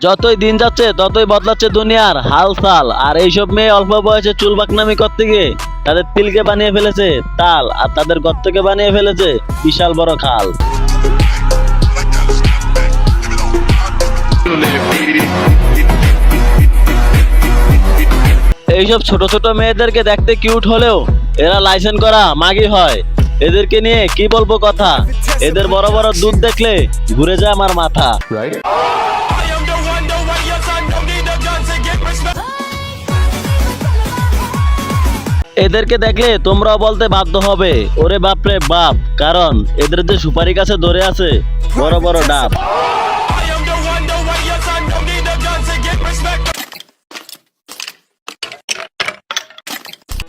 যতই দিন যাচ্ছে ততই বদলাচ্ছে দুনিয়ার হালচাল। আর এইসব মেয়ে অল্প বয়সে চুল বাকনামি করতে গিয়ে তাদের তিলকে বানিয়ে ফেলেছে তাল, আর তাদের গর্তকে বানিয়ে ফেলেছে বিশাল বড় খাল। এইসব ছোট ছোট মেয়েদেরকে দেখতে কিউট হলেও এরা লাইসেন্স করা মাগি হয়। এদেরকে নিয়ে কি বলবো কথা, এদের বড় বড় দুধ দেখলে ঘুরে যায় আমার মাথা। এদেরকে দেখলে তোমরাও বলতে বাধ্য হবে ওরে বাপরে বাপ, কারণ এদের যে সুপারি গাছে ধরে আছে বড় বড় ডাব।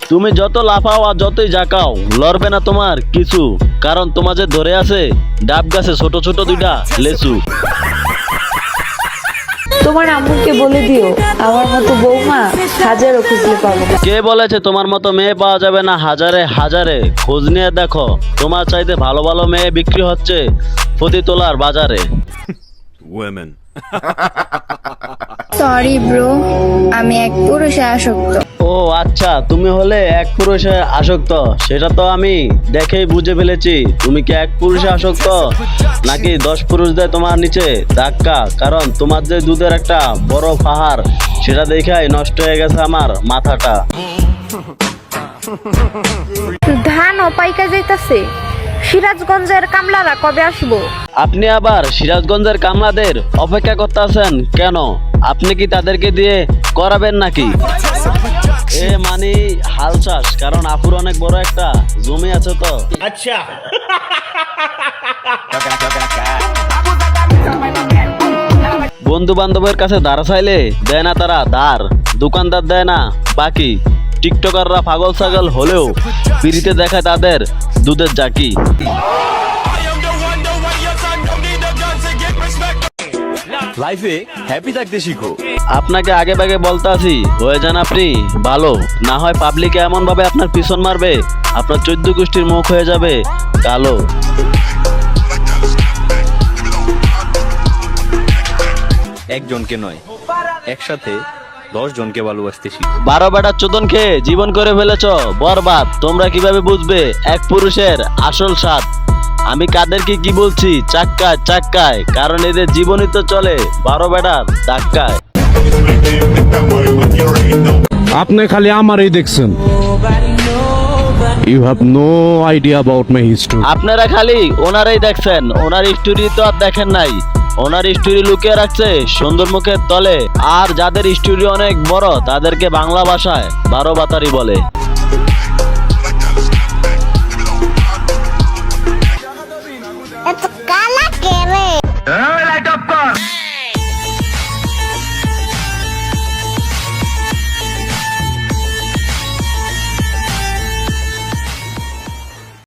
তুমি যত লাফাও আর যতই জাকাও লড়বে না তোমার কিছু, কারণ তোমার যে ধরে আছে ডাব গাছে ছোট ছোট দুইটা লেচু। তোমার আম্মুকে বলে দিও আমার মতো বৌমা হাজারো খুঁজলে পাবো না। কে বলেছে তোমার মতো মেয়ে পাওয়া যাবে না? হাজারে হাজারে খোঁজ নিয়ে দেখো, তোমার চাইতে ভালো ভালো মেয়ে বিক্রি হচ্ছে ফতিতলার বাজারে। Women. সরি ব্রো, আমি এক পুরুষে আসক্ত। ও আচ্ছা, তুমি হলে এক পুরুষে আসক্ত, সেটা তো আমি দেখেই বুঝে ফেলেছি। তুমি কি এক পুরুষে আসক্ত নাকি 10 পুরুষ দেয় তোমার নিচে ধাক্কা? কারণ তোমার যে দুধের একটা বড় পাহাড় সেটা দেখাই নষ্ট হয়ে গেছে আমার মাথাটা। ধান ও পাইকা যাইতাছে, সিরাজগঞ্জের কামলারা কবে আসবো? আপনি আবার সিরাজগঞ্জের কামলাদের অপেক্ষা করতে আছেন কেন? আপনি কি তাদেরকে দিয়ে করাবেন নাকি? এ মানে হাল চাষ, কারণ আপুর অনেক বড় একটা জমি আছে তো। আচ্ছা, বন্ধু বান্ধবের কাছে ধার চাইলে দেয় না তারা ধার, দোকানদার দেয় না বাকি। টিকটকাররা পাগল ছাগল হলেও পিড়িতে দেখায় তাদের দুধের জাকি। লাইফে হ্যাপি থাকতে শিখো। আপনাকে আগে ভাগে বলতে আছি, হয়ে যান আপনি ভালো, না হয় পাবলিকে এমন ভাবে আপনার পিছন মারবে আপনার 14 গোষ্ঠীর মুখ হয়ে যাবে কালো। একজনকে নয়, একসাথে 10 জনকে ভালোবাসতে শিখো। 12 বেটার চোদন খেয়ে জীবন করে ফেলেছ বরবাদ। তোমরা কিভাবে বুঝবে এক পুরুষের আসল স্বাদ? আমি কাদেরকে কি বলছি? চাক্কায় চাক্কায়, কারণ এদের জীবনই তো চলে 12 বেটার ধাক্কায়। আপনি খালি আমারই দেখছেন। You have no idea about my history. আপনারা খালি ওনারাই দেখছেন, ওনার স্টোরি তো আর দেখেন নাই। ওনার স্টোরি লুকিয়ে রাখছে সুন্দর মুখের তলে, আর যাদের স্টোরি অনেক বড় তাদেরকে বাংলা ভাষায় 12 বাতারি বলে।